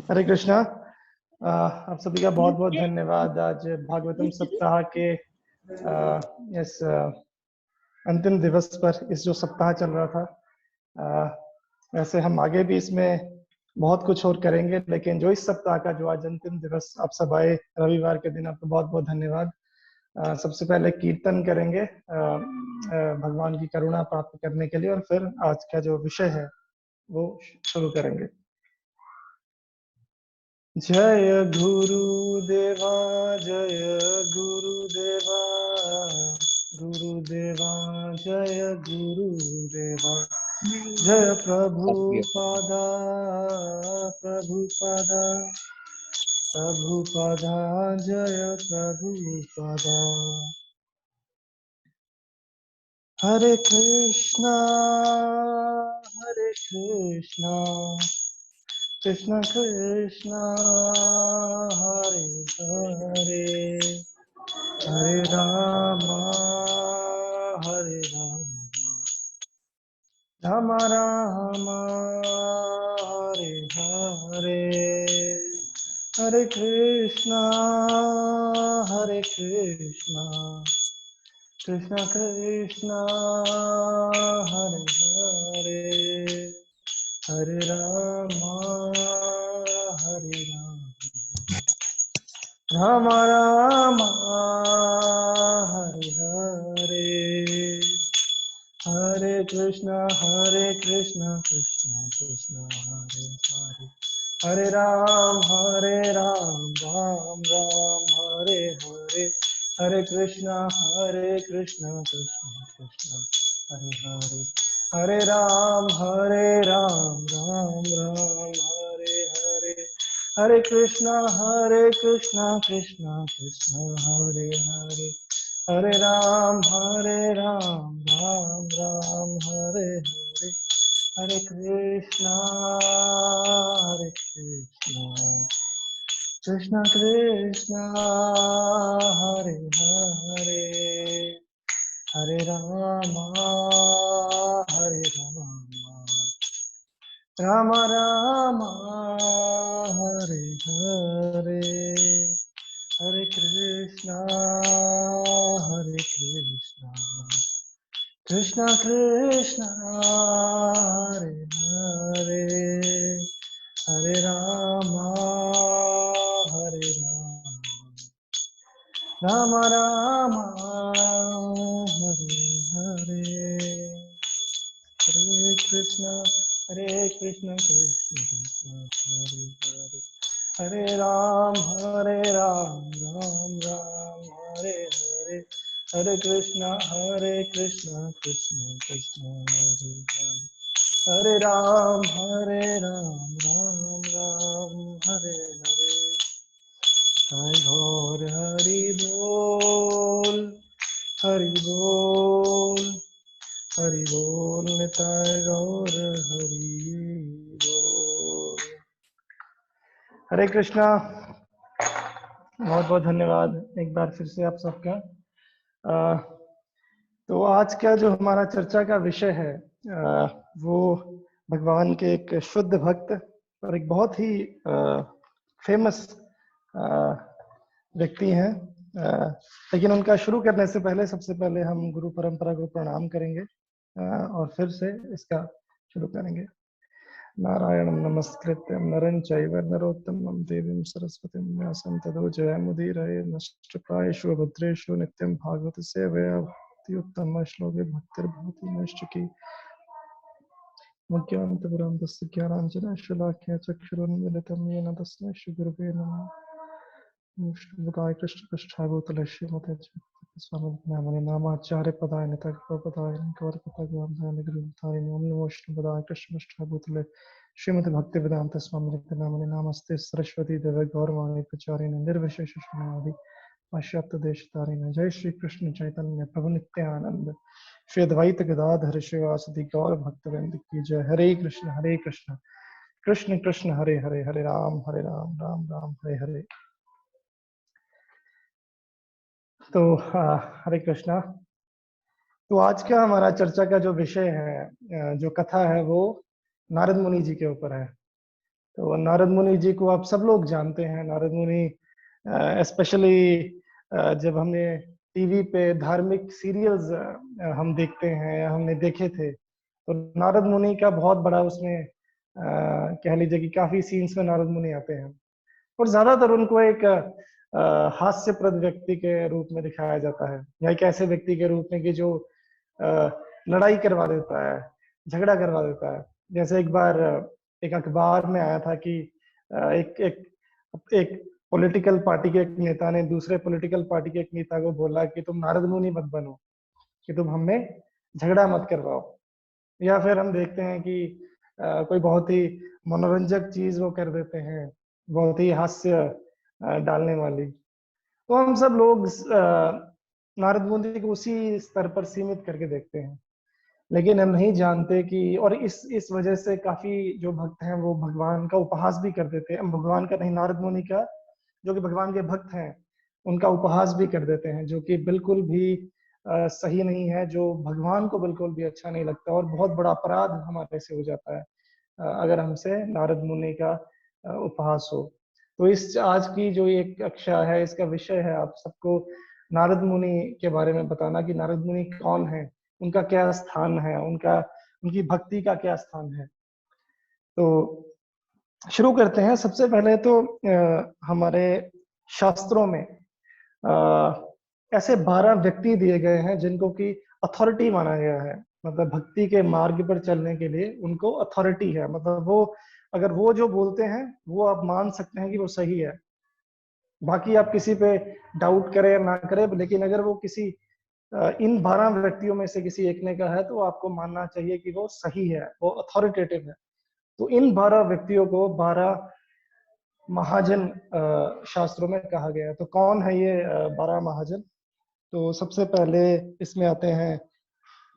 हरे कृष्णा। आप सभी का बहुत बहुत धन्यवाद। आज भागवतम सप्ताह के इस अंतिम दिवस पर इस जो सप्ताह चल रहा था, वैसे हम आगे भी इसमें बहुत कुछ और करेंगे, लेकिन जो इस सप्ताह का जो आज अंतिम दिवस आप सब आए रविवार के दिन, आपको बहुत बहुत धन्यवाद। सबसे पहले कीर्तन करेंगे भगवान की करुणा प्राप्त करने के लिए, और फिर आज का जो विषय है वो शुरू करेंगे। जय गुरुदेवा, जय गुरुदेवा, गुरुदेवा जय गुरुदेवा। जय प्रभुपादा, प्रभुपादा, प्रभुपादा जय प्रभुपादा। हरे कृष्णा, हरे कृष्णा, कृष्ण कृष्ण हरे हरे, हरे राम, हरे राम, राम राम, हरे हरे। हरे कृष्णा, हरे कृष्णा, कृष्ण कृष्ण हरे हरे, हरे राम, हरे राम, राम राम, हरे हरे। हरे कृष्णा, कृष्ण कृष्ण हरे हरे, हरे राम, राम राम हरे हरे। हरे कृष्णा, कृष्ण कृष्ण हरे हरे, हरे राम, राम राम हरे हरे। हरे कृष्णा, कृष्ण कृष्ण हरे हरे, हरे राम, राम राम हरे हरे। हरे कृष्णा, कृष्ण कृष्ण हरे हरे, हरे राम, राम राम हरे हरे। हरे कृष्णा, कृष्ण कृष्ण हरे हरे, हरे राम, राम राम हरे हरे। हरे कृष्ण, कृष्ण कृष्ण हरे हरे, हरे राम, राम राम हरे हरे। हरे कृष्ण, कृष्ण कृष्ण हरे हरे, हरे राम, राम राम हरे हरे। हरि गौर हरि बोल, हरि बोल, हरि बोल, निताय गौर हरि बोल। हरे कृष्णा। बहुत बहुत धन्यवाद एक बार फिर से आप सबका। तो आज का जो हमारा चर्चा का विषय है वो भगवान के एक शुद्ध भक्त और एक बहुत ही फेमस व्यक्ति हैं। लेकिन उनका शुरू करने से पहले सबसे पहले हम गुरु परंपरा को प्रणाम करेंगे और फिर से इसका शुरू करेंगे। नारायणं नमस्कृत्य नरं चैव नरोत्तमं देवीं सरस्वतीं व्यासं ततो जयमुदीरये। नष्टप्रायेषु भद्रेषु नित्यं भागवत सेवया भक्ति उत्तम श्लोके भक्तिर्भवति नैष्टिकी। मुख्यान्तपुरं तस्य ज्ञानाञ्जन शलाख्या चक्षुरुन्मीलितं येन तस्मै श्रीगुरुवे नमः। विष्णुपदाय कृष्णपृष्ठाय भूतले श्रीमते स्वामी नामने नामाचार्य पदाय नितपदाय कवरपदाय निगृहीताय ओम नमो विष्णुपदाय कृष्णपृष्ठाय भूतले श्रीमते भक्ति वेदांत स्वामी नामने नामस्ते सरस्वती देवे गौरवाणी प्रचारिणे निर्विशेष शून्यवादी पाश्चात्य देशतारिणे। जय श्री कृष्ण चैतन्य प्रभु नित्यानंद श्री अद्वैत गदाधर श्रीवासदि गौर भक्तवृंद की जय। हरे कृष्ण कृष्ण कृष्ण हरे हरे, हरे राम राम राम हरे हरे। तो हरे कृष्णा। तो आज का हमारा चर्चा का जो विषय है, जो कथा है, वो नारद मुनि जी के ऊपर है। तो नारद मुनि जी को आप सब लोग जानते हैं। नारद मुनि स्पेशली जब हमने टीवी पे धार्मिक सीरियल्स हम देखते हैं या हमने देखे थे, तो नारद मुनि का बहुत बड़ा उसमें कह लीजिए कि काफी सीन्स में नारद मुनि आते हैं। और ज्यादातर उनको एक हास्यप्रद व्यक्ति के रूप में दिखाया जाता है, या एक ऐसे व्यक्ति के रूप में कि जो अ, लड़ाई करवा देता है, झगड़ा करवा देता है। जैसे एक बार एक अखबार में आया था कि एक एक एक पॉलिटिकल पार्टी के एक नेता ने दूसरे पॉलिटिकल पार्टी के एक नेता को बोला कि तुम नारद मुनि मत बनो, कि तुम हमें झगड़ा मत करवाओ। या फिर हम देखते हैं कि कोई बहुत ही मनोरंजक चीज वो कर देते हैं, बहुत ही हास्य डालने वाली। तो हम सब लोग नारद मुनि को उसी स्तर पर सीमित करके देखते हैं, लेकिन हम नहीं जानते कि, और इस वजह से काफी जो भक्त हैं वो भगवान का उपहास भी कर देते हैं। भगवान का नहीं, नारद मुनि का, जो कि भगवान के भक्त हैं, उनका उपहास भी कर देते हैं, जो कि बिल्कुल भी सही नहीं है, जो भगवान को बिल्कुल भी अच्छा नहीं लगता, और बहुत बड़ा अपराध हमारे से हो जाता है अगर हमसे नारद मुनि का उपहास हो। तो इस आज की जो एक कक्षा है, इसका विषय है आप सबको नारद मुनि के बारे में बताना, कि नारद मुनि कौन है, उनका क्या स्थान है, उनका उनकी भक्ति का क्या स्थान है। तो शुरू करते हैं। सबसे पहले तो हमारे शास्त्रों में ऐसे 12 व्यक्ति दिए गए हैं जिनको कि अथॉरिटी माना गया है, मतलब भक्ति के मार्ग पर चलने के लिए उनको अथॉरिटी है। मतलब वो, अगर वो जो बोलते हैं वो आप मान सकते हैं कि वो सही है। बाकी आप किसी पे डाउट करें या ना करें, लेकिन अगर वो किसी इन 12 व्यक्तियों में से किसी एक ने कहा है तो आपको मानना चाहिए कि वो सही है, वो अथॉरिटेटिव है। तो इन 12 व्यक्तियों को 12 महाजन शास्त्रों में कहा गया है। तो कौन है ये 12 महाजन? तो सबसे पहले इसमें आते हैं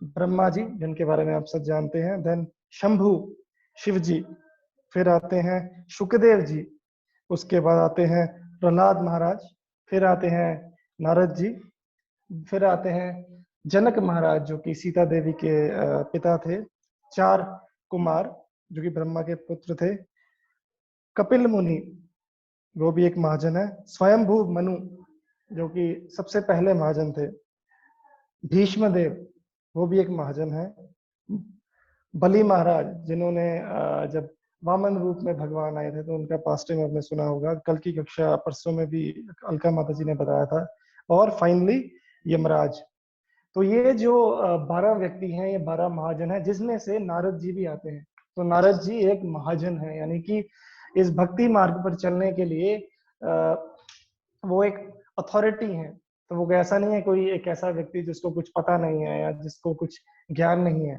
ब्रह्मा जी, जिनके बारे में आप सब जानते हैं। देन शंभु, शिव जी। फिर आते हैं शुकदेव जी। उसके बाद आते हैं प्रहलाद महाराज। फिर आते हैं नारद जी। फिर आते हैं जनक महाराज, जो कि सीता देवी के पिता थे। 4 कुमार, जो कि ब्रह्मा के पुत्र थे। कपिल मुनि, वो भी एक महाजन है। स्वयंभू मनु, जो कि सबसे पहले महाजन थे। भीष्म देव, वो भी एक महाजन है। बलि महाराज, जिन्होंने जब वामन रूप में भगवान आए थे, तो उनका पास्ट टाइम आपने सुना होगा, कल की कक्षा परसों में भी अलका माता जी ने बताया था। और फाइनली यमराज। तो ये जो 12 व्यक्ति हैं, ये 12 महाजन हैं, जिसमें से नारद जी भी आते हैं। तो नारद जी एक महाजन है, यानी कि इस भक्ति मार्ग पर चलने के लिए वो एक अथॉरिटी है। तो वो ऐसा नहीं है कोई एक ऐसा व्यक्ति जिसको कुछ पता नहीं है या जिसको कुछ ज्ञान नहीं है।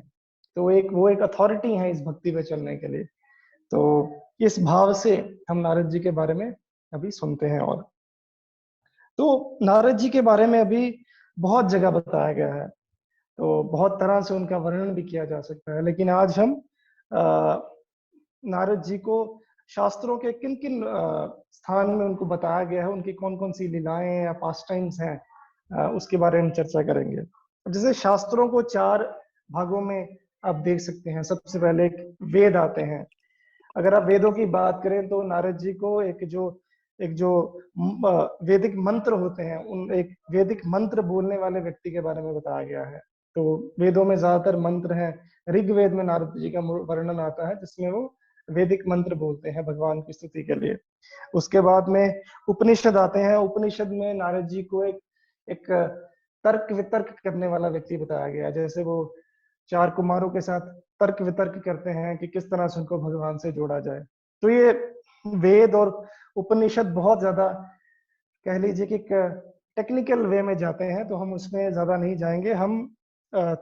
तो वो एक अथॉरिटी है इस भक्ति पे चलने के लिए। तो इस भाव से हम नारद जी के बारे में अभी सुनते हैं। और तो नारद जी के बारे में अभी बहुत जगह बताया गया है, तो बहुत तरह से उनका वर्णन भी किया जा सकता है। लेकिन आज हम नारद जी को शास्त्रों के किन किन स्थान में उनको बताया गया है, उनकी कौन कौन सी लीलाएं या पास टाइम्स हैं, उसके बारे में चर्चा करेंगे। जैसे शास्त्रों को 4 भागों में आप देख सकते हैं। सबसे पहले एक वेद आते हैं। अगर आप वेदों की बात करें तो नारद जी को एक जो वैदिक मंत्र होते हैं, उन एक वैदिक मंत्र बोलने वाले व्यक्ति के बारे में बताया गया है। तो वेदों में ज्यादातर मंत्र हैं। ऋग्वेद में नारद जी का वर्णन आता है, जिसमें वो वैदिक मंत्र बोलते हैं भगवान की स्तुति के लिए। उसके बाद में उपनिषद आते हैं। उपनिषद में नारद जी को एक तर्क वितर्क करने वाला व्यक्ति बताया गया है। जैसे वो 4 कुमारों के साथ तर्क वितर्क करते हैं कि किस तरह से उनको भगवान से जोड़ा जाए। तो ये वेद और उपनिषद बहुत ज्यादा, कह लीजिए कि टेक्निकल वे में जाते हैं, तो हम उसमें ज्यादा नहीं जाएंगे। हम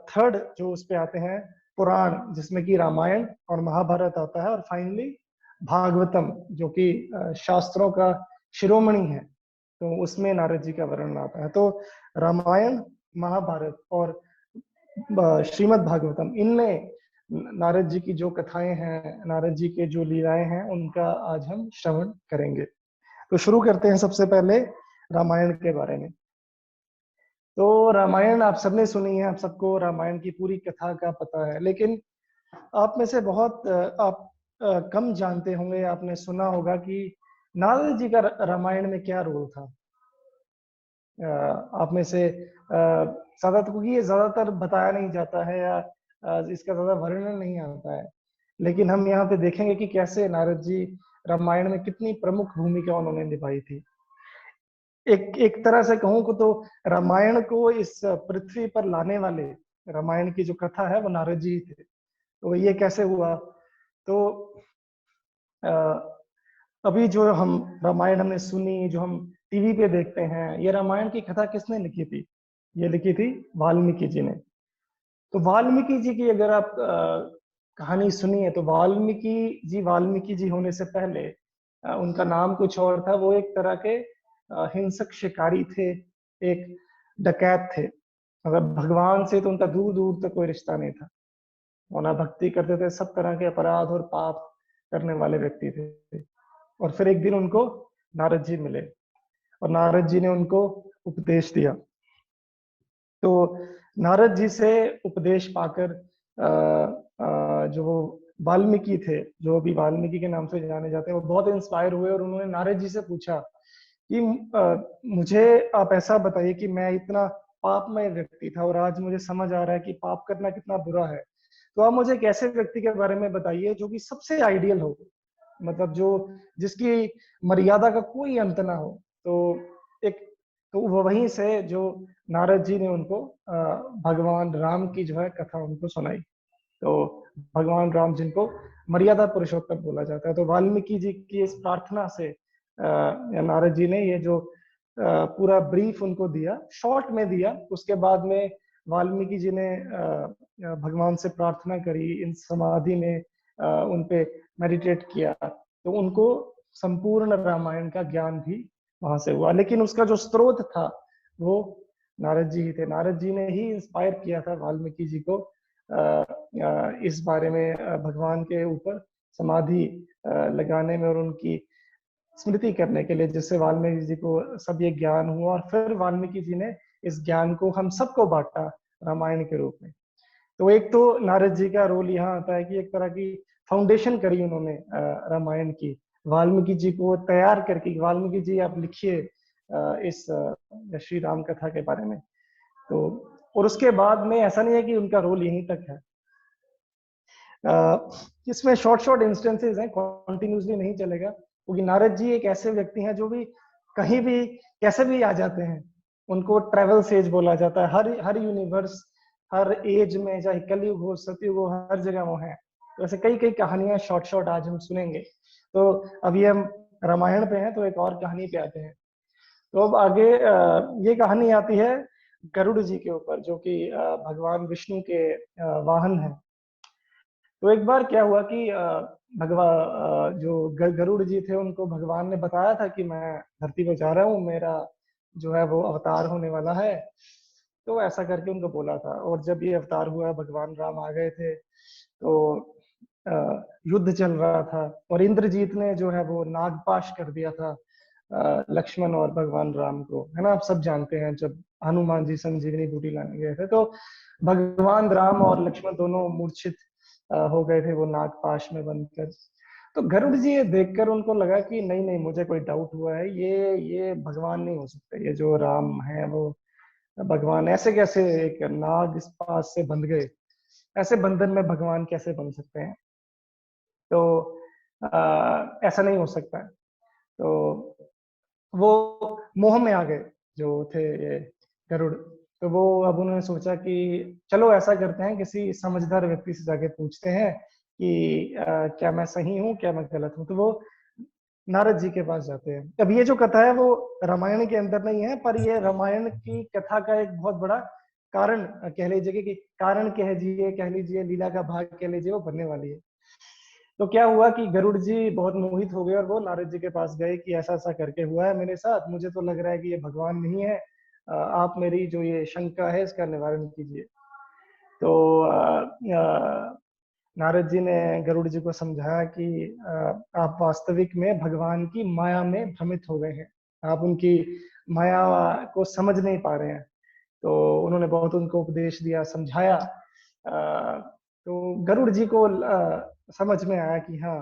थर्ड जो उस पे आते हैं, पुराण, जिसमें कि रामायण और महाभारत आता है, और फाइनली भागवतम, जो कि शास्त्रों का शिरोमणि है। तो उसमें नारद जी का वर्णन आता है। तो रामायण, महाभारत और श्रीमद् भागवतम, इनमें नारद जी की जो कथाएं हैं, नारद जी के जो लीलाएं हैं, उनका आज हम श्रवण करेंगे। तो शुरू करते हैं सबसे पहले रामायण के बारे में। तो रामायण आप सबने सुनी है, आप सबको रामायण की पूरी कथा का पता है। लेकिन आप में से बहुत आप कम जानते होंगे, आपने सुना होगा कि नारद जी का रामायण में क्या रोल था। आप में से ज्यादा, क्योंकि ये ज्यादातर बताया नहीं जाता है या इसका ज्यादा वर्णन नहीं आता है, लेकिन हम यहाँ पे देखेंगे कि कैसे नारद जी रामायण में कितनी प्रमुख भूमिका उन्होंने निभाई थी। एक एक तरह से कहूँ को तो रामायण को इस पृथ्वी पर लाने वाले, रामायण की जो कथा है वो नारद जी ही थे। तो ये कैसे हुआ, तो अ, अभी जो हम रामायण हमने सुनी, जो हम टीवी पे देखते हैं, ये रामायण की कथा किसने लिखी थी? ये लिखी थी वाल्मीकि जी ने। तो वाल्मीकि जी की अगर आप कहानी सुनिए, तो वाल्मीकि जी होने से पहले उनका नाम कुछ और था। वो एक तरह के हिंसक शिकारी थे, एक डकैत थे। मतलब भगवान से तो उनका दूर दूर तक कोई रिश्ता नहीं था। वो ना भक्ति करते थे, सब तरह के अपराध और पाप करने वाले व्यक्ति थे। और फिर एक दिन उनको नारद जी मिले और नारद जी ने उनको उपदेश दिया। तो नारद जी से उपदेश पाकर जो वाल्मीकि थे, जो अभी वाल्मीकि के नाम से जाने जाते हैं, वो बहुत इंस्पायर हुए और उन्होंने नारद जी से पूछा कि मुझे आप ऐसा बताइए कि मैं इतना पापमय व्यक्ति था और आज मुझे समझ आ रहा है कि पाप करना कितना बुरा है। तो आप मुझे एक ऐसे व्यक्ति के बारे में बताइए जो कि सबसे आइडियल हो, मतलब जो जिसकी मर्यादा का कोई अंत ना हो। तो एक तो वो वहीं से जो नारद जी ने उनको भगवान राम की जो है कथा उनको सुनाई। तो भगवान राम जिनको मर्यादा पुरुषोत्तम बोला जाता है, तो वाल्मीकि जी की इस प्रार्थना से नारद जी ने ये जो पूरा ब्रीफ उनको दिया, शॉर्ट में दिया। उसके बाद में वाल्मीकि जी ने भगवान से प्रार्थना करी, इन समाधि में उन पे मेडिटेट किया, तो उनको संपूर्ण रामायण का ज्ञान भी वहां से हुआ। लेकिन उसका जो स्रोत था वो नारद जी ही थे। नारद जी ने ही इंस्पायर किया था वाल्मीकि जी को इस बारे में भगवान के ऊपर समाधि लगाने में और उनकी स्मृति करने के लिए, जिससे वाल्मीकि जी को सब ये ज्ञान हुआ और फिर वाल्मीकि जी ने इस ज्ञान को हम सबको बांटा रामायण के रूप में। तो एक तो नारद जी का रोल यहाँ आता है कि एक तरह की फाउंडेशन करी उन्होंने रामायण की, वाल्मीकि जी को तैयार करके, वाल्मीकि जी आप लिखिए इस श्री राम कथा के बारे में। तो और उसके बाद में ऐसा नहीं है कि उनका रोल यहीं तक है। इसमें शॉर्ट शॉर्ट इंस्टेंसेस हैं, कॉन्टिन्यूसली नहीं चलेगा, क्योंकि नारद जी एक ऐसे व्यक्ति हैं जो भी कहीं भी कैसे भी आ जाते हैं। उनको ट्रेवल सेज बोला जाता है। हर यूनिवर्स, हर एज में, चाहे कलयुग हो सतयुग हो, हर जगह वो है। तो ऐसे कई कई कहानियां शॉर्ट शॉर्ट आज हम सुनेंगे। तो अभी हम रामायण पे हैं, तो एक और कहानी पे आते हैं। तो अब आगे ये कहानी आती है गरुड़ जी के ऊपर, जो कि भगवान विष्णु के वाहन है। तो एक बार क्या हुआ कि भगवान जो गरुड़ जी थे, उनको भगवान ने बताया था कि मैं धरती पर जा रहा हूँ, मेरा जो है वो अवतार होने वाला है। तो ऐसा करके उनको बोला था। और जब ये अवतार हुआ, भगवान राम आ गए थे, तो युद्ध चल रहा था और इंद्रजीत ने जो है वो नागपाश कर दिया था लक्ष्मण और भगवान राम को, है ना। आप सब जानते हैं जब हनुमान जी संजीवनी बूटी लाने गए थे, तो भगवान राम और लक्ष्मण दोनों मूर्छित हो गए थे वो नागपाश में बंधकर। तो गरुड़ जी ये देखकर उनको लगा कि नहीं नहीं, मुझे कोई डाउट हुआ है, ये भगवान नहीं हो सकते, ये जो राम है वो भगवान ऐसे कैसे एक नाग इस पास से बंध गए, ऐसे बंधन में भगवान कैसे बन सकते हैं। तो ऐसा नहीं हो सकता है। तो वो मोह में आ गए जो थे ये गरुड़। तो वो अब उन्होंने सोचा कि चलो ऐसा करते हैं, किसी समझदार व्यक्ति से जाके पूछते हैं कि क्या मैं सही हूँ, क्या मैं गलत हूँ। तो वो नारद जी के पास जाते हैं। अब ये जो कथा है वो रामायण के अंदर नहीं है, पर ये रामायण की कथा का एक बहुत बड़ा कारण कह लीजिए, कि कारण कह लीजिए, लीला का भाग कह लीजिए, वो बनने वाली है। तो क्या हुआ कि गरुड़ जी बहुत मोहित हो गए और वो नारद जी के पास गए कि ऐसा ऐसा करके हुआ है मेरे साथ, मुझे तो लग रहा है कि ये भगवान नहीं है, आप मेरी जो ये शंका है इसका निवारण कीजिए। तो नारद जी ने गरुड़ जी को समझाया कि आप वास्तविक में भगवान की माया में भ्रमित हो गए हैं, आप उनकी माया को समझ नहीं पा रहे हैं। तो उन्होंने बहुत उनको उपदेश दिया, समझाया। तो गरुड़ जी को समझ में आया कि हाँ,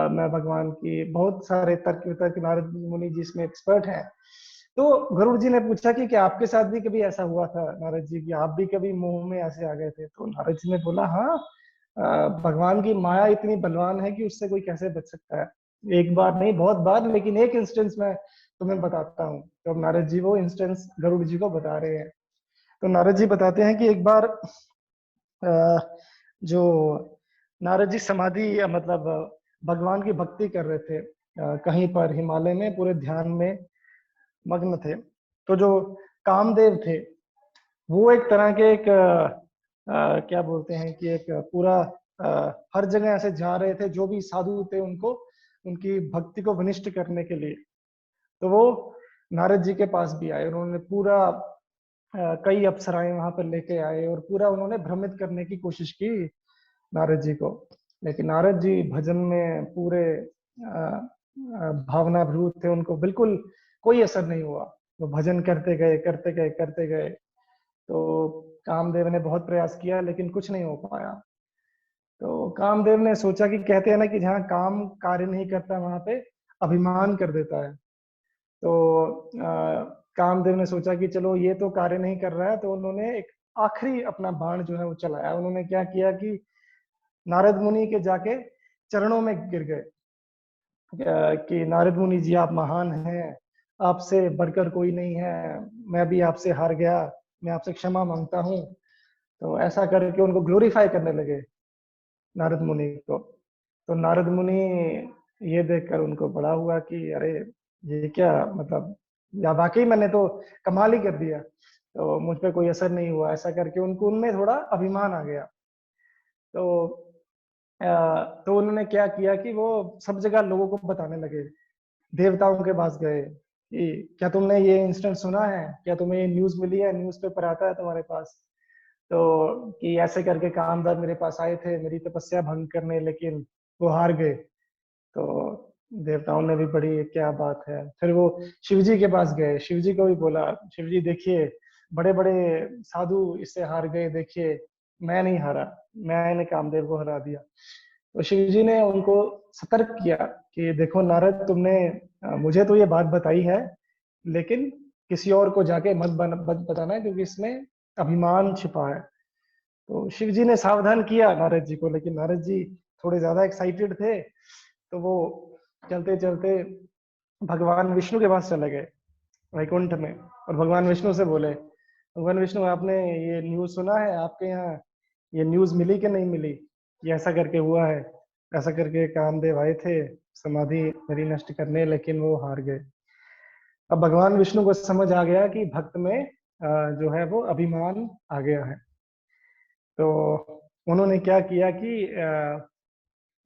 मैं भगवान की बहुत सारे तर्क वितर्क नारद मुनि जी इसमें एक्सपर्ट हैं। तो गरुड़ जी ने पूछा कि क्या आपके साथ भी कभी ऐसा हुआ था नारद जी, कि आप भी कभी मोह में ऐसे आ गए थे? तो नारद जी ने बोला हाँ, भगवान की माया इतनी बलवान है कि उससे कोई कैसे बच सकता है। एक बार नहीं, बहुत बार, लेकिन एक इंस्टेंस में तुम्हें बताता हूँ। तो अब नारद जी वो इंस्टेंस गरुड़ जी को बता रहे हैं। तो नारद जी बताते हैं कि एक बार जो नारद जी समाधि मतलब भगवान की भक्ति कर रहे थे, कहीं पर हिमालय में पूरे ध्यान में मग्न थे। तो जो कामदेव थे वो एक तरह के एक क्या बोलते हैं कि एक पूरा हर जगह ऐसे जा रहे थे, जो भी साधु थे उनको उनकी भक्ति को विनिष्ट करने के लिए। तो वो नारद जी के पास भी आए, उन्होंने पूरा कई अप्सराएं वहां पर लेके आए और पूरा उन्होंने भ्रमित करने की कोशिश की नारद जी को। लेकिन नारद जी भजन में पूरे भावनाभूत थे, उनको बिल्कुल कोई असर नहीं हुआ। वो भजन करते गए करते गए करते गए। तो कामदेव ने बहुत प्रयास किया लेकिन कुछ नहीं हो पाया। तो कामदेव ने सोचा कि कहते हैं ना कि जहाँ काम कार्य नहीं करता वहां पे अभिमान कर देता है। तो कामदेव ने सोचा कि चलो ये तो कार्य नहीं कर रहा है, तो उन्होंने एक आखिरी अपना बाण जो है वो चलाया। उन्होंने क्या किया कि नारद मुनि के जाके चरणों में गिर गए, कि नारद मुनि जी आप महान हैं, आपसे बढ़कर कोई नहीं है, मैं भी आपसे हार गया, मैं आपसे क्षमा मांगता हूँ। तो ऐसा करके उनको ग्लोरीफाई करने लगे नारद मुनि को। तो नारद मुनि ये देखकर उनको बड़ा हुआ कि अरे ये क्या, मतलब या वाकई मैंने तो कमाल ही कर दिया, तो मुझ पे कोई असर नहीं हुआ। ऐसा करके उनको उनमें थोड़ा अभिमान आ गया। तो तो उन्होंने क्या किया कि वो सब जगह लोगों को बताने लगे, देवताओं के पास गए कि क्या तुमने ये इंसिडेंट सुना है, क्या तुम्हें ये न्यूज मिली है, न्यूज पेपर आता है तुम्हारे पास? तो कि ऐसे करके कामदार मेरे पास आए थे मेरी तपस्या भंग करने, लेकिन वो हार गए। तो देवताओं ने भी बड़ी क्या बात है, फिर वो शिव जी के पास गए, शिव जी को भी बोला, शिव जी देखिए बड़े बड़े साधु इससे हार गए, देखिए मैं नहीं हारा, मैंने कामदेव को हरा दिया। तो शिव जी ने उनको सतर्क किया कि देखो नारद, तुमने मुझे तो ये बात बताई है, लेकिन किसी और को जाके मत बताना है, क्योंकि इसमें अभिमान छिपा है। तो शिव जी ने सावधान किया नारद जी को, लेकिन नारद जी थोड़े ज्यादा एक्साइटेड थे। तो वो चलते चलते भगवान विष्णु के पास चले गए वैकुंठ में, और भगवान विष्णु से बोले, भगवान विष्णु आपने ये न्यूज सुना है, आपके यहाँ ये न्यूज मिली कि नहीं मिली, ये ऐसा करके हुआ है, ऐसा करके कामदेव आए थे समाधि मेरी नष्ट करने, लेकिन वो हार गए। अब भगवान विष्णु को समझ आ गया कि भक्त में जो है वो अभिमान आ गया है। तो उन्होंने क्या किया कि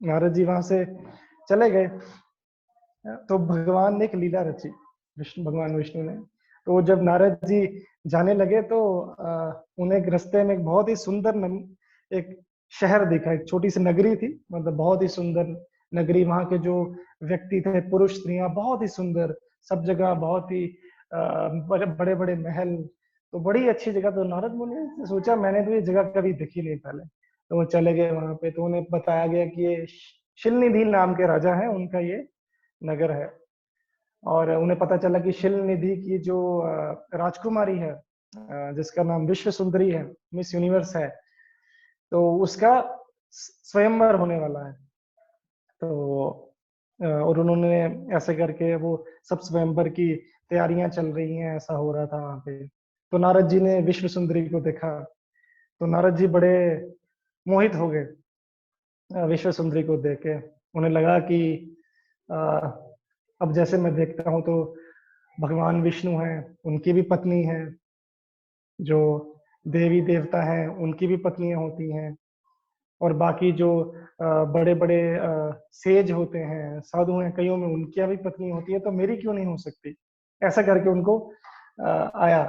नारद जी वहां से चले गए। तो भगवान ने एक लीला रची, विष्णु भगवान विष्णु ने। तो जब नारद जी जाने लगे तो उन्हें एक रास्ते में एक बहुत ही सुंदर एक शहर दिखा, एक छोटी सी नगरी थी, मतलब बहुत ही सुंदर नगरी। वहां के जो व्यक्ति थे, पुरुष स्त्रियां, बहुत ही सुंदर, सब जगह बहुत ही बड़े बड़े बड़े महल। तो बड़ी अच्छी जगह। तो नारद मुनि ने सोचा मैंने तो ये जगह कभी देखी नहीं पहले। तो वो चले गए वहां पे, तो उन्हें बताया गया कि ये शिलनिधि नाम के राजा है, उनका ये नगर है। और उन्हें पता चला कि शिल निधि की जो राजकुमारी है, जिसका नाम विश्व सुंदरी है, मिस यूनिवर्स है, तो उसका स्वयंवर होने वाला है। तो और उन्होंने ऐसे करके वो सब स्वयंवर की तैयारियां चल रही हैं, ऐसा हो रहा था वहां पे। तो नारद जी ने विश्व सुंदरी को देखा। तो नारद जी बड़े मोहित हो गए विश्व सुंदरी को देख के। उन्हें लगा कि अ, अब जैसे मैं देखता हूँ तो भगवान विष्णु हैं, उनकी भी पत्नी है, जो देवी देवता हैं उनकी भी पत्नियां होती हैं, और बाकी जो बड़े बड़े सेज होते हैं, साधु हैं, कईयों में उनकी भी पत्नी होती है, तो मेरी क्यों नहीं हो सकती? ऐसा करके उनको आया।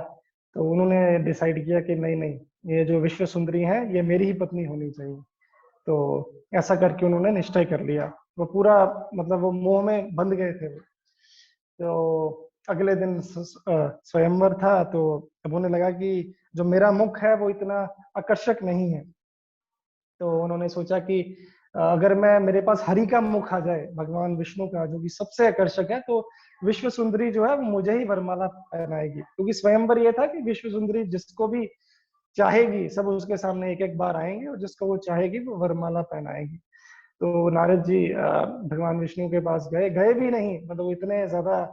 तो उन्होंने डिसाइड किया कि नहीं नहीं, ये जो विश्व सुंदरी है ये मेरी ही पत्नी होनी चाहिए। तो ऐसा करके उन्होंने निश्चय कर लिया। वो पूरा मतलब वो मोह में बंध गए थे। तो अगले दिन स्वयंवर था। तो अब उन्हें लगा कि जो मेरा मुख है वो इतना आकर्षक नहीं है। तो उन्होंने सोचा कि अगर मैं मेरे पास हरि का मुख आ जाए, भगवान विष्णु का जो कि सबसे आकर्षक है, तो विश्व सुंदरी जो है वो मुझे ही वरमाला पहनाएगी, क्योंकि स्वयंवर ये था कि विश्व सुंदरी जिसको भी चाहेगी सब उसके सामने एक एक बार आएंगे और जिसको वो चाहेगी वो वरमाला पहनाएगी। तो नारद जी भगवान विष्णु के पास गए, गए भी नहीं, मतलब इतने ज्यादा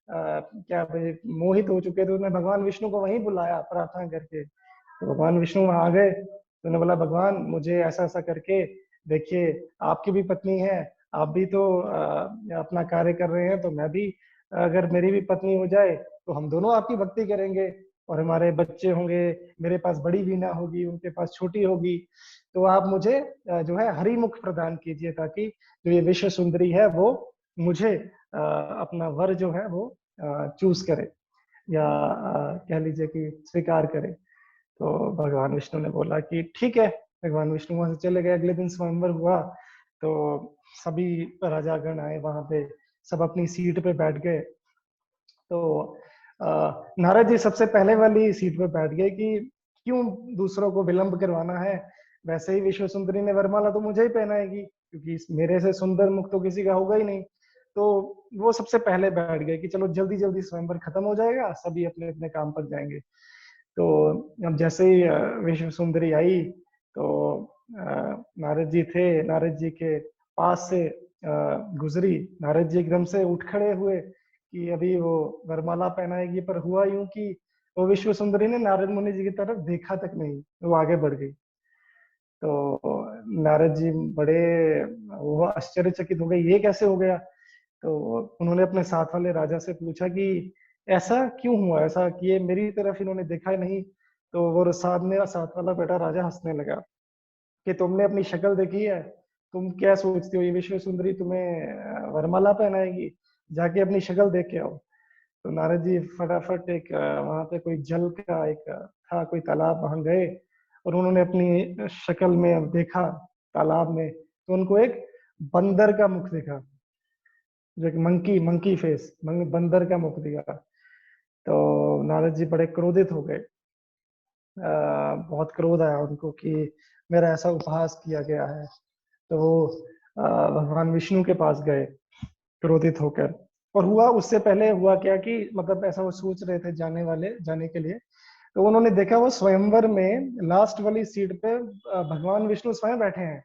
क्या भाई मोहित हो चुके थे, उन्होंने भगवान विष्णु को वहीं बुलाया प्रार्थना करके। तो भगवान विष्णु वहां आ गए, तो उन्होंने बोला भगवान मुझे ऐसा ऐसा करके देखिए, आपकी भी पत्नी है, आप भी तो अपना कार्य कर रहे हैं, तो मैं भी अगर मेरी भी पत्नी हो जाए तो हम दोनों आपकी भक्ति करेंगे, और हमारे बच्चे होंगे, मेरे पास बड़ी वीणा होगी, उनके पास छोटी होगी, तो आप मुझे जो है हरिमुख प्रदान कीजिए, ताकि जो ये विश्व सुंदरी है वो मुझे अपना वर जो है वो चूज करे, या कह लीजिए कि स्वीकार करे। तो भगवान विष्णु ने बोला कि ठीक है। भगवान विष्णु वहां से चले गए। अगले दिन स्वयंवर हुआ, तो सभी राजागण आए वहां पे, सब अपनी सीट पे बैठ गए। तो नारद जी सबसे पहले वाली सीट पे बैठ गए कि क्यों दूसरों को विलंब करवाना है, वैसे ही विश्व सुंदरी ने वरमाला तो मुझे ही पहनाएगी, क्योंकि मेरे से सुंदर मुख तो किसी का होगा ही नहीं। तो वो सबसे पहले बैठ गए कि चलो जल्दी जल्दी स्वयंवर खत्म हो जाएगा, सभी अपने अपने काम पर जाएंगे। तो अब जैसे ही विश्व सुंदरी आई, तो नारद जी थे, नारद जी के पास से गुजरी, नारद जी एकदम से उठ खड़े हुए कि अभी वो वरमाला पहनाएगी, पर हुआ यूं कि वो विश्व सुंदरी ने नारद मुनि जी की तरफ देखा तक नहीं, वो आगे बढ़ गई। तो नारद जी बड़े वो आश्चर्यचकित हो गए, ये कैसे हो गया। तो उन्होंने अपने साथ वाले राजा से पूछा कि ऐसा क्यों हुआ, ऐसा कि ये मेरी तरफ इन्होंने देखा ही नहीं। तो वो साथ मेरा साथ वाला बेटा राजा हंसने लगा कि तुमने अपनी शक्ल देखी है, तुम क्या सोचते हो ये विश्व सुंदरी तुम्हें वरमाला पहनाएगी, जाके अपनी शक्ल देख के आओ। तो नारद जी फटाफट एक वहां पे कोई जल का एक था कोई तालाब, वहां गए और उन्होंने अपनी शक्ल में देखा तालाब में, तो उनको एक बंदर का मुख दिखा, जो एक मंकी मंकी फेस, बंदर का मुख दिखा। तो नारद जी बड़े क्रोधित हो गए, बहुत क्रोध आया उनको कि मेरा ऐसा उपहास किया गया है। तो वो भगवान विष्णु के पास गए क्रोधित होकर। और हुआ उससे पहले हुआ क्या कि मतलब ऐसा वो सोच रहे थे जाने के लिए, तो उन्होंने देखा वो स्वयंवर में लास्ट वाली सीट पे भगवान विष्णु स्वयं बैठे हैं,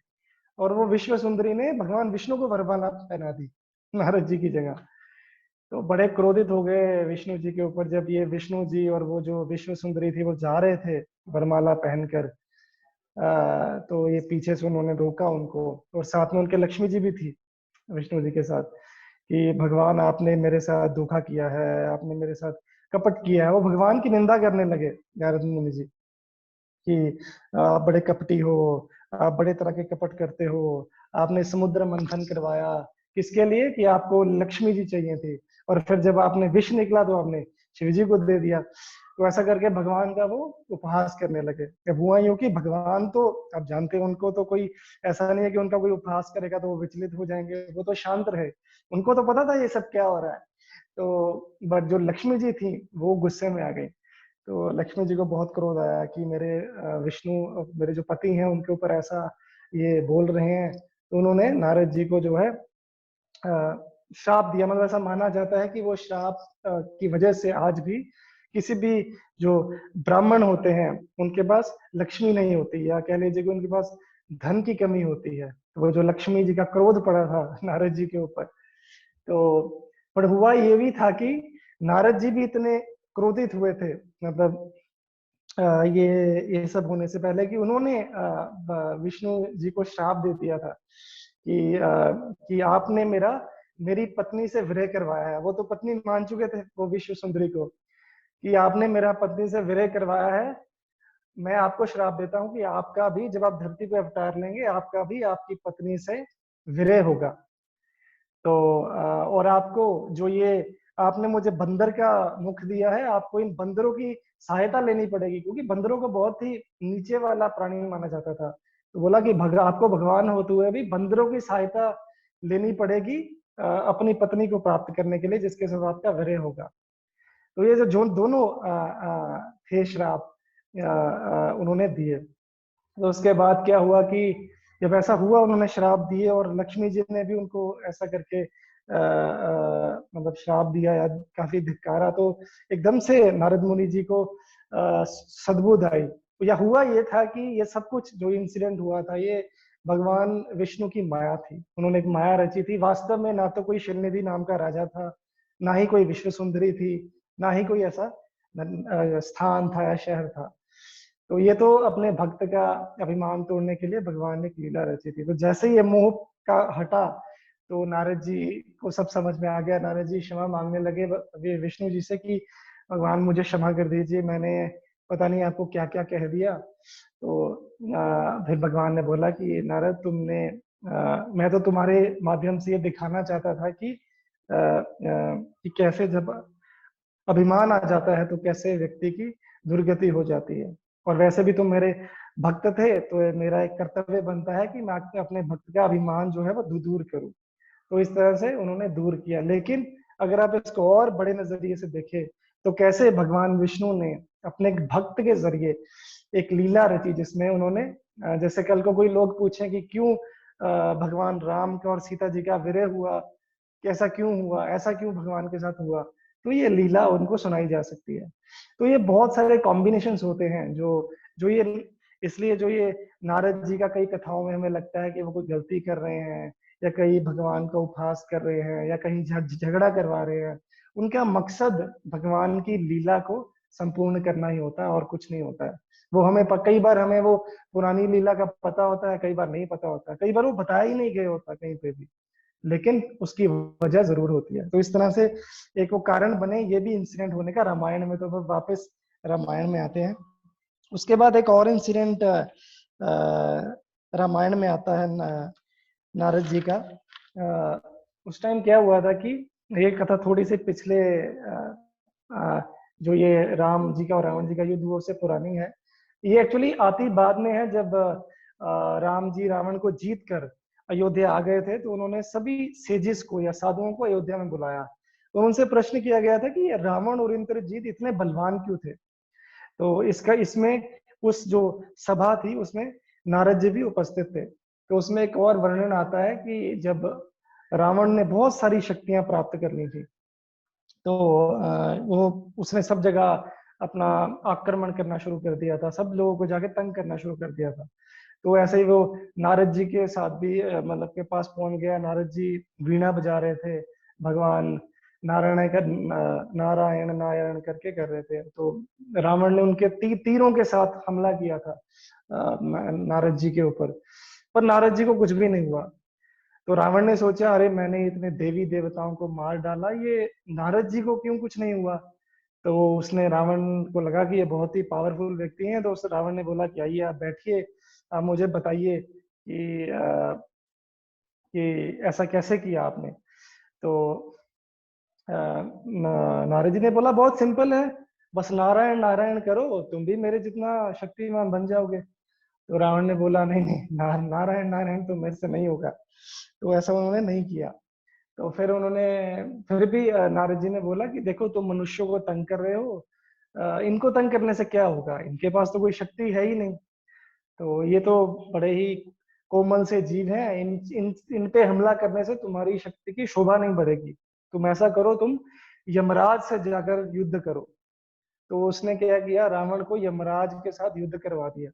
और वो विश्व सुंदरी ने भगवान विष्णु को वरमाला पहना दी नारद जी की जगह। तो बड़े क्रोधित हो गए विष्णु जी के ऊपर, जब ये विष्णु जी और वो जो विश्व सुंदरी थी वो जा रहे थे वरमाला पहनकर। तो ये पीछे से उन्होंने रोका उनको, और साथ में उनके लक्ष्मी जी भी थी विष्णु जी के साथ, कि भगवान आपने मेरे साथ धोखा किया है, आपने मेरे साथ कपट किया है। वो भगवान की निंदा करने लगे नारद मुनि जी कि आप बड़े कपटी हो, आप बड़े तरह के कपट करते हो, आपने समुद्र मंथन करवाया किसके लिए, कि आपको लक्ष्मी जी चाहिए थी, और फिर जब आपने विष निकला तो आपने शिव जी को दे दिया। तो ऐसा करके भगवान का वो उपहास करने लगे। अब हुआ यूं कि भगवान तो आप जानते हैं, उनको तो कोई ऐसा नहीं है कि उनका कोई उपहास करेगा तो वो विचलित हो जाएंगे, वो तो शांत रहे, उनको तो पता था ये सब क्या हो रहा है। तो बट जो लक्ष्मी जी थी वो गुस्से में आ गई। तो लक्ष्मी जी को बहुत क्रोध आया कि मेरे विष्णु, मेरे जो पति हैं उनके ऊपर ऐसा ये बोल रहे हैं। तो उन्होंने नारद जी को जो है श्राप दिया। मतलब ऐसा माना जाता है कि वो श्राप की वजह से आज भी किसी भी जो ब्राह्मण होते हैं उनके पास लक्ष्मी नहीं होती, या कह लीजिए कि उनके पास धन की कमी होती है। तो वो जो लक्ष्मी जी का क्रोध पड़ा था नारद जी के ऊपर, तो पर हुआ ये भी था कि नारद जी भी इतने क्रोधित हुए थे, मतलब ये सब होने से पहले, कि उन्होंने विष्णु जी को श्राप दे दिया था कि आपने मेरी पत्नी से विरह करवाया है। वो तो पत्नी मान चुके थे वो विश्व सुंदरी को, कि आपने मेरा पत्नी से विरह करवाया है। मैं आपको श्राप देता हूँ कि आपका भी जब आप धरती पे अवतार लेंगे, आपका भी आपकी पत्नी से विरह होगा। तो और आपको जो ये आपने मुझे बंदर का मुख दिया है, आपको इन बंदरों की सहायता लेनी पड़ेगी, क्योंकि बंदरों को बहुत ही नीचे वाला प्राणी माना जाता था। तो बोला कि आपको भगवान होते हुए भी बंदरों की सहायता लेनी पड़ेगी अपनी पत्नी को प्राप्त करने के लिए, जिसके साथ आपका विरह होगा। तो ये जो दोनों थे श्राप उन्होंने दिए। तो उसके बाद क्या हुआ कि जब ऐसा हुआ उन्होंने श्राप दिए, और लक्ष्मी जी ने भी उनको ऐसा करके मतलब श्राप दिया या काफी धिक्कारा, तो एकदम से नारद मुनि जी को सद्बुद्ध आई। या हुआ ये था कि ये सब कुछ जो इंसिडेंट हुआ था ये भगवान विष्णु की माया थी। उन्होंने एक माया रची थी। वास्तव में ना तो कोई शल्यनिधि नाम का राजा था, ना ही कोई विश्व सुंदरी थी, ना ही कोई ऐसा स्थान था या शहर था। तो ये तो अपने भक्त का अभिमान तोड़ने के लिए भगवान ने एक लीला रची थी। तो जैसे ही ये मोह का हटा तो नारद जी को सब समझ में आ गया। नारद जी क्षमा मांगने लगे विष्णु जी से कि भगवान मुझे क्षमा कर दीजिए, मैंने पता नहीं आपको क्या क्या कह दिया। तो फिर भगवान ने बोला कि नारद तुमने मैं तो तुम्हारे माध्यम से ये दिखाना चाहता था कि कैसे जब अभिमान आ जाता है तो कैसे व्यक्ति की दुर्गति हो जाती है। और वैसे भी तुम मेरे भक्त थे, तो मेरा एक कर्तव्य बनता है कि मैं अपने भक्त का अभिमान जो है वो दूर करूं। तो इस तरह से उन्होंने दूर किया। लेकिन अगर आप इसको और बड़े नजरिए से देखें तो कैसे भगवान विष्णु ने अपने एक भक्त के जरिए एक लीला रची, जिसमें उन्होंने जैसे कल को कोई लोग पूछें कि क्यों भगवान राम का और सीता जी का विरह हुआ, कैसा क्यों हुआ, ऐसा क्यों भगवान के साथ हुआ, तो ये लीला उनको सुनाई जा सकती है। तो ये बहुत सारे कॉम्बिनेशंस होते हैं जो जो ये इसलिए जो ये नारद जी का कई कथाओं में हमें लगता है कि वो कोई गलती कर रहे हैं, या कहीं भगवान का उपहास कर रहे हैं, या कहीं झगड़ा करवा रहे हैं। उनका मकसद भगवान की लीला को संपूर्ण करना ही होता है और कुछ नहीं होता है। वो हमें कई बार हमें वो पुरानी लीला का पता होता है, कई बार नहीं पता होता, कई बार वो बताया ही नहीं गया होता कहीं पे भी, लेकिन उसकी वजह जरूर होती है। तो इस तरह से एक वो कारण बने ये भी इंसिडेंट होने का रामायण में। तो फिर वापस रामायण में आते हैं। उसके बाद एक और इंसिडेंट रामायण में आता है नारद जी का। उस टाइम क्या हुआ था कि ये कथा थोड़ी सी पिछले जो ये राम जी का और रावण जी का युद्ध वो से पुरानी है। ये एक्चुअली आती बाद में है, जब राम जी रावण को जीत कर अयोध्या आ गए थे तो उन्होंने सभी सेजिस को या साधुओं को अयोध्या में बुलाया। तो उनसे प्रश्न किया गया था कि रावण और इंद्रजीत इतने बलवान क्यों थे। तो इसमें उस जो सभा थी उसमें नारद जी भी उपस्थित थे। तो उसमें एक और वर्णन आता है कि जब रावण ने बहुत सारी शक्तियां प्राप्त कर ली थी, तो वो उसने सब जगह अपना आक्रमण करना शुरू कर दिया था, सब लोगों को जाके तंग करना शुरू कर दिया था। तो ऐसे ही वो नारद जी के साथ भी मतलब के पास पहुंच गया। नारद जी वीणा बजा रहे थे, भगवान नारायण का नारायण नारायण करके कर रहे थे। तो रावण ने उनके तीरों के साथ हमला किया था नारद जी के ऊपर, पर नारद जी को कुछ भी नहीं हुआ। तो रावण ने सोचा अरे मैंने इतने देवी देवताओं को मार डाला, ये नारद जी को क्यों कुछ नहीं हुआ। तो उसने रावण को लगा कि ये बहुत ही पावरफुल व्यक्ति हैं, तो उस रावण ने बोला कि आइए आप बैठिए, आप मुझे बताइए कि ऐसा कैसे किया आपने। तो नारद जी ने बोला बहुत सिंपल है, बस नारायण नारायण करो, तुम भी मेरे जितना शक्तिमान बन जाओगे। तो रावण ने बोला नहीं नहीं, नारायण नारायण तो मेरे से नहीं होगा। तो ऐसा उन्होंने नहीं किया। तो फिर उन्होंने फिर भी नारद जी ने बोला कि देखो तुम मनुष्यों को तंग कर रहे हो, इनको तंग करने से क्या होगा, इनके पास तो कोई शक्ति है ही नहीं। तो ये तो बड़े ही कोमल से जीव हैं, इन इन इन पे हमला करने से तुम्हारी शक्ति की शोभा नहीं बढ़ेगी। तुम ऐसा करो, तुम यमराज से जाकर युद्ध करो। तो उसने क्या किया, रावण को यमराज के साथ युद्ध करवा दिया।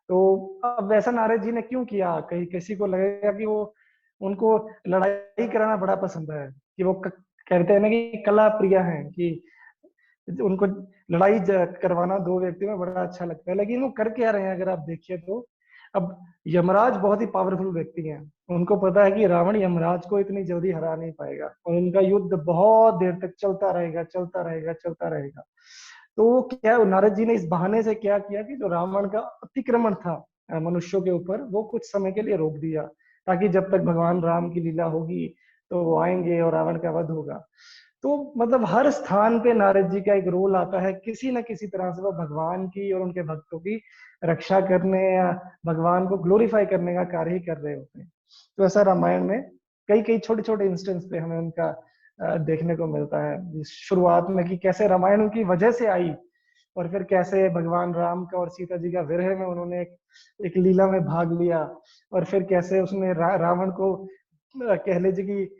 तो अब वैसा नारद जी ने क्यों किया, कहीं किसी को लगेगा कि वो उनको लड़ाई कराना बड़ा पसंद है, कि वो कहते हैं ना कि कला प्रिय हैं, कि उनको लड़ाई करवाना दो व्यक्तियों में बड़ा अच्छा लगता है। लेकिन वो कर क्या रहे हैं अगर आप देखिए तो, अब यमराज बहुत ही पावरफुल व्यक्ति हैं, उनको पता है कि रावण यमराज को इतनी जल्दी हरा नहीं पाएगा, और उनका युद्ध बहुत देर तक चलता रहेगा चलता रहेगा चलता रहेगा। तो वो क्या, नारद जी ने इस बहाने से क्या किया कि जो रावण का अतिक्रमण था मनुष्यों के ऊपर, वो कुछ समय के लिए रोक दिया, ताकि जब तक भगवान राम की लीला होगी तो वो आएंगे और रावण का वध होगा। तो मतलब हर स्थान पे नारद जी का एक रोल आता है, किसी न किसी तरह से वो भगवान की और उनके भक्तों की रक्षा करने या भगवान को ग्लोरीफाई करने का कार्य ही कर रहे होते हैं। तो ऐसा रामायण में कई कई छोटे छोटे इंस्टेंस पे हमें उनका देखने को मिलता है। शुरुआत में कि कैसे रामायण उनकी वजह से आई, और फिर कैसे भगवान राम का और सीता जी का विरह में उन्होंने एक लीला में भाग लिया, और फिर कैसे उसने रावण को कह लीजिए कि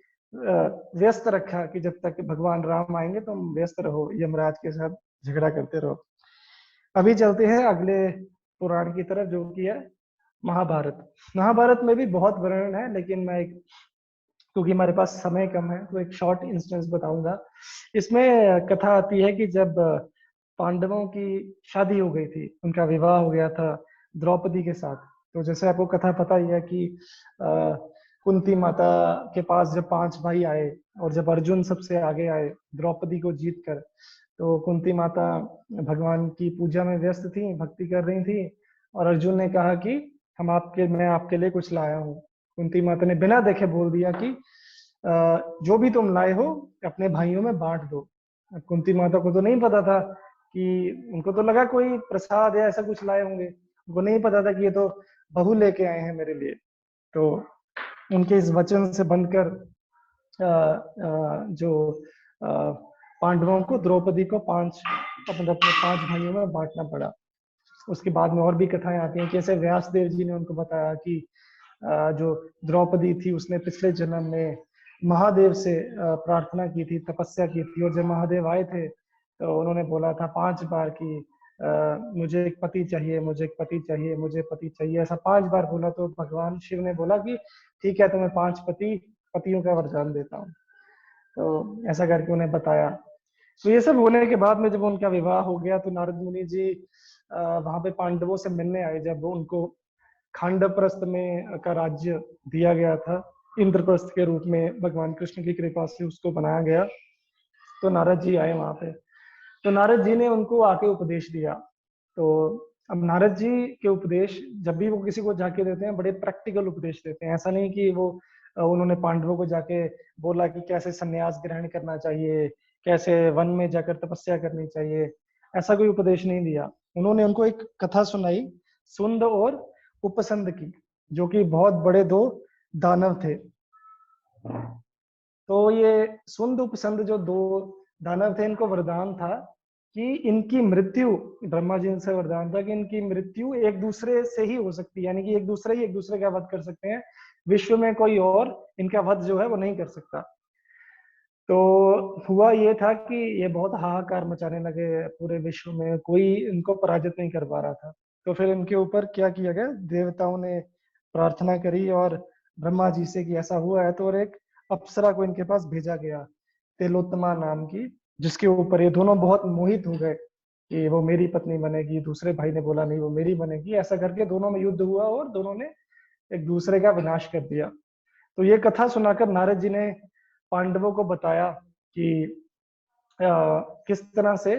व्यस्त रखा कि जब तक भगवान राम आएंगे तुम व्यस्त रहो, यमराज के साथ झगड़ा करते रहो। अभी चलते हैं अगले पुराण की तरफ, जो कि है महाभारत। महाभारत में भी बहुत वर्णन है, लेकिन मैं एक, क्योंकि हमारे पास समय कम है तो एक शॉर्ट इंस्टेंस बताऊंगा। इसमें कथा आती है कि जब पांडवों की शादी हो गई थी, उनका विवाह हो गया था द्रौपदी के साथ। तो जैसे आपको कथा पता ही है कि कुंती माता के पास जब 5 भाई आए, और जब अर्जुन सबसे आगे आए द्रौपदी को जीत कर, तो कुंती माता भगवान की पूजा में व्यस्त थी, भक्ति कर रही थी, और अर्जुन ने कहा कि मैं आपके लिए कुछ लाया हूँ। कुंती माता ने बिना देखे बोल दिया कि जो भी तुम लाए हो अपने भाइयों में बांट दो। कुंती माता को तो नहीं पता था कि, उनको तो लगा कोई प्रसाद या ऐसा कुछ लाए होंगे, उनको नहीं पता था कि ये तो बहू लेके आए हैं मेरे लिए। तो उनके इस वचन से बनकर जो पांडवों को, द्रौपदी को अपने 5 भाइयों में बांटना पड़ा। उसके बाद में और भी कथाएं आती हैं, कैसे व्यास देव जी ने उनको बताया कि जो द्रौपदी थी उसने पिछले जन्म में महादेव से प्रार्थना की थी, तपस्या की थी, और जब महादेव आए थे तो उन्होंने बोला था 5 बार कि मुझे एक पति चाहिए, मुझे एक पति चाहिए, मुझे पति चाहिए, ऐसा 5 बार बोला। तो भगवान शिव ने बोला कि ठीक है, तुम्हें 5 पतियों का वरदान देता हूँ। तो ऐसा करके उन्हें बताया। तो ये सब होने के बाद में जब उनका विवाह हो गया, तो नारद मुनि जी वहां पे पांडवों से मिलने आए, जब उनको खांडवप्रस्थ में का राज्य दिया गया था, इंद्रप्रस्थ के रूप में भगवान कृष्ण की कृपा से उसको बनाया गया। तो नारद जी आए वहां पे, तो नारद जी ने उनको आके उपदेश दिया। तो अब नारद जी के उपदेश जब भी वो किसी को जाके देते हैं, बड़े प्रैक्टिकल उपदेश देते हैं। ऐसा नहीं कि वो उन्होंने पांडवों को जाके बोला कि कैसे संन्यास ग्रहण करना चाहिए, कैसे वन में जाकर तपस्या करनी चाहिए, ऐसा कोई उपदेश नहीं दिया। उन्होंने उनको एक कथा सुनाई, सुंद और उपसंद की, जो कि बहुत बड़े 2 दानव थे। तो ये सुंद उपसंद जो 2 दानव थे, इनको वरदान था कि इनकी मृत्यु, ब्रह्मा जी से वरदान था कि इनकी मृत्यु एक दूसरे से ही हो सकती है, यानी कि एक दूसरे का वध कर सकते हैं, विश्व में कोई और इनका वध जो है वो नहीं कर सकता। तो हुआ ये था कि ये बहुत हाहाकार मचाने लगे पूरे विश्व में, कोई इनको पराजित नहीं कर पा रहा था। तो फिर इनके ऊपर क्या किया गया, देवताओं ने प्रार्थना करी और ब्रह्मा जी से कि ऐसा हुआ है, तो और एक अप्सरा को इनके पास भेजा गया, तिलोत्तमा नाम की, जिसके ऊपर ये दोनों बहुत मोहित हो गए कि वो मेरी पत्नी बनेगी। दूसरे भाई ने बोला नहीं, वो मेरी बनेगी। ऐसा करके दोनों में युद्ध हुआ और दोनों ने एक दूसरे का विनाश कर दिया। तो ये कथा सुनाकर नारद जी ने पांडवों को बताया कि किस तरह से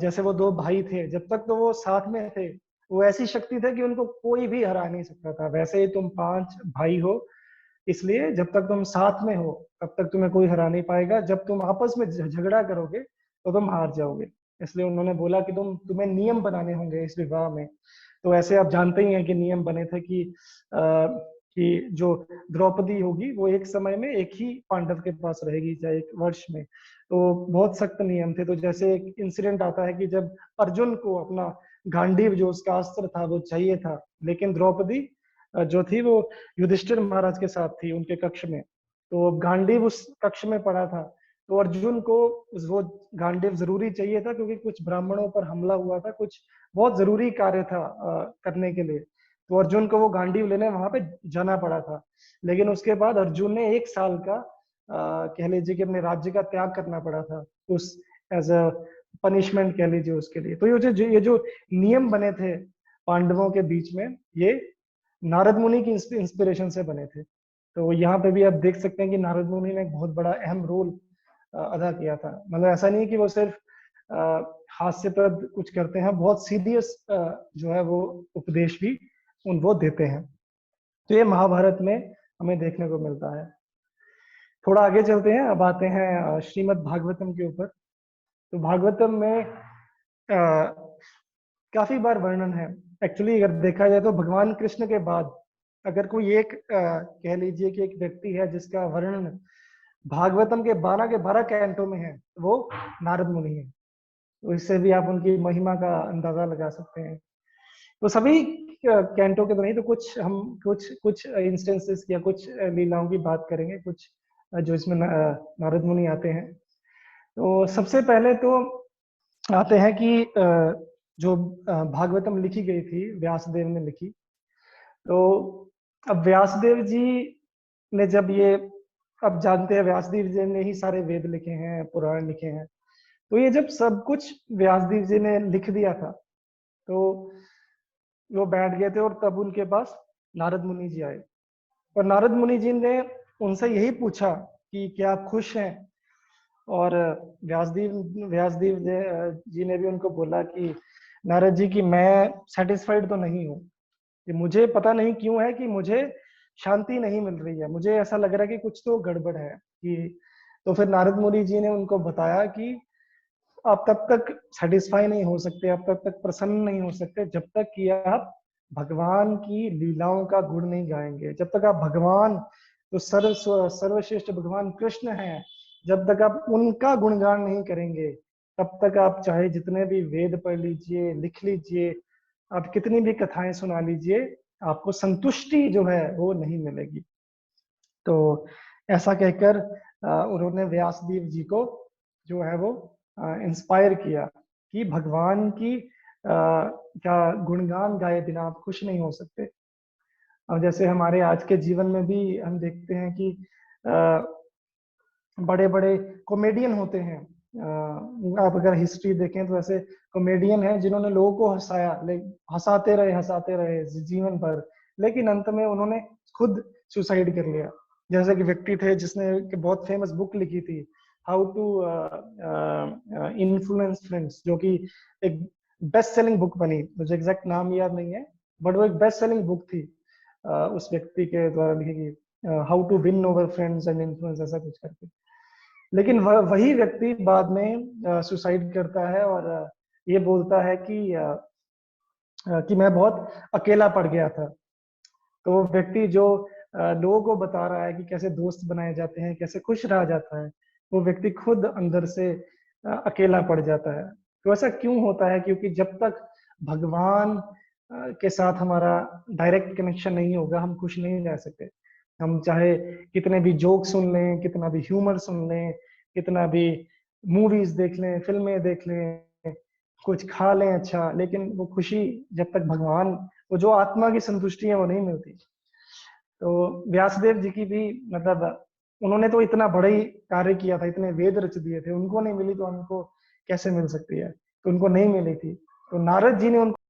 जैसे वो 2 भाई थे, जब तक तो वो साथ में थे, वो ऐसी शक्ति थे कि उनको कोई भी हरा नहीं सकता था। वैसे ही तुम 5 भाई हो, इसलिए जब तक तुम साथ में हो तब तक तुम्हें कोई हरा नहीं पाएगा। जब तुम आपस में झगड़ा करोगे तो तुम हार जाओगे। इसलिए उन्होंने बोला कि तुम्हें नियम बनाने होंगे इस विवाह में। तो ऐसे आप जानते ही हैं कि नियम बने थे कि जो द्रौपदी होगी वो एक समय में एक ही पांडव के पास रहेगी, चाहे 1 वर्ष में। तो बहुत सख्त नियम थे। तो जैसे एक इंसिडेंट आता है कि जब अर्जुन को अपना गांडीव, जो उसका अस्त्र था, वो चाहिए था, लेकिन द्रौपदी जो थी वो युधिष्ठिर महाराज के साथ थी उनके कक्ष में, तो गांडीव उस कक्ष में पड़ा था। तो अर्जुन को वो गांडीव जरूरी चाहिए था, क्योंकि कुछ ब्राह्मणों पर हमला हुआ था, कुछ बहुत जरूरी कार्य था करने के लिए। तो अर्जुन को वो गांडीव लेने वहां पे जाना पड़ा था। लेकिन उसके बाद अर्जुन ने 1 साल का कह लीजिए कि अपने राज्य का त्याग करना पड़ा था, उस एज अ पनिशमेंट कह लीजिए उसके लिए। तो ये जो नियम बने थे पांडवों के बीच में, ये नारद मुनि की इंस्पिरेशन से बने थे। तो यहाँ पे भी आप देख सकते हैं कि नारद मुनि ने एक बहुत बड़ा अहम रोल अदा किया था। मतलब ऐसा नहीं कि वो सिर्फ हास्यप्रद कुछ करते हैं, बहुत सीरियस जो है वो उपदेश भी वो देते हैं। तो ये महाभारत में हमें देखने को मिलता है। थोड़ा आगे चलते हैं, अब आते हैं श्रीमद् भागवतम के ऊपर। तो भागवतम में काफी बार वर्णन है। एक्चुअली अगर देखा जाए तो भगवान कृष्ण के बाद अगर कोई एक कह लीजिए कि एक व्यक्ति है जिसका वर्णन भागवतम के 12 कैंटों में है, वो नारद मुनि है। तो इससे भी आप उनकी महिमा का अंदाजा लगा सकते हैं। तो सभी कैंटो के तो नहीं, तो कुछ हम कुछ कुछ इंस्टेंसेस या कुछ लीलाओं की बात करेंगे, कुछ जो इसमें नारद मुनि आते हैं। तो सबसे पहले तो आते हैं कि जो भागवतम लिखी गई थी, व्यासदेव ने लिखी। तो अब व्यासदेव जी ने जब ये, अब जानते हैं व्यासदेव जी ने ही सारे वेद लिखे हैं, पुराण लिखे हैं। तो ये जब सब कुछ व्यासदेव जी ने लिख दिया था, तो वो बैठ गए थे और तब उनके पास नारद मुनि जी आए। और नारद मुनि जी ने उनसे यही पूछा कि क्या आप खुश हैं। और व्यासदेव व्यासदेव जी ने भी उनको बोला कि नारद जी की मैं सेटिस्फाइड तो नहीं हूँ, कि मुझे पता नहीं क्यों है कि मुझे शांति नहीं मिल रही है, मुझे ऐसा लग रहा है कि कुछ तो गड़बड़ है। कि तो फिर नारद मुनि जी ने उनको बताया कि आप तब तक सेटिस्फाई नहीं हो सकते, आप तब तक प्रसन्न नहीं हो सकते जब तक कि आप भगवान की लीलाओं का गुण नहीं गाएंगे। जब तक आप भगवान, तो सर्वश्रेष्ठ भगवान कृष्ण हैं, जब तक आप उनका गुणगान नहीं करेंगे, तब तक आप चाहे जितने भी वेद पढ़ लीजिए, लिख लीजिए, आप कितनी भी कथाएं सुना लीजिए, आपको संतुष्टि जो है वो नहीं मिलेगी। तो ऐसा कहकर उन्होंने व्यासदेव जी को जो है वो इंस्पायर किया कि भगवान की क्या गुणगान गाए बिना आप खुश नहीं हो सकते। अब जैसे हमारे आज के जीवन में भी हम देखते हैं कि बड़े बड़े कॉमेडियन होते हैं। आप अगर हिस्ट्री देखें तो ऐसे कॉमेडियन हैं जिन्होंने लोगों को हंसाया, हंसाते रहे जीवन भर, लेकिन अंत में उन्होंने खुद सुसाइड कर लिया। जैसे कि व्यक्ति थे जिसने बहुत फेमस बुक लिखी थी, हाउ टू इन्फ्लुएंस फ्रेंड्स, जो कि एक बेस्ट सेलिंग बुक बनी। मुझे एग्जैक्ट नाम याद नहीं है, बट वो एक बेस्ट सेलिंग बुक थी उस व्यक्ति के द्वारा लिखी गई, how to win over friends and influence, ऐसा कुछ करके। लेकिन वही व्यक्ति बाद में सुसाइड करता है और ये बोलता है कि मैं बहुत अकेला पड़ गया था। तो वो व्यक्ति जो लोगों को बता रहा है कि कैसे दोस्त बनाए जाते हैं, कैसे खुश रहा जाता है, वो व्यक्ति खुद अंदर से अकेला पड़ जाता है। तो ऐसा क्यों होता है? क्योंकि जब तक भगवान के साथ हमारा डायरेक्ट कनेक्शन नहीं होगा, हम खुश नहीं रह सकते। हम चाहे कितने भी जोक सुन लें, कितना भी ह्यूमर सुन लें, कितना भी मूवीज देख लें, फिल्में देख लें, कुछ खा लें अच्छा, लेकिन वो खुशी जब तक भगवान, वो जो आत्मा की संतुष्टि है वो नहीं मिलती। तो व्यासदेव जी की भी मतलब, उन्होंने तो इतना बड़ा ही कार्य किया था, इतने वेद रच दिए थे, उनको नहीं मिली तो हमको कैसे मिल सकती है? तो उनको नहीं मिली थी, तो नारद जी ने उनको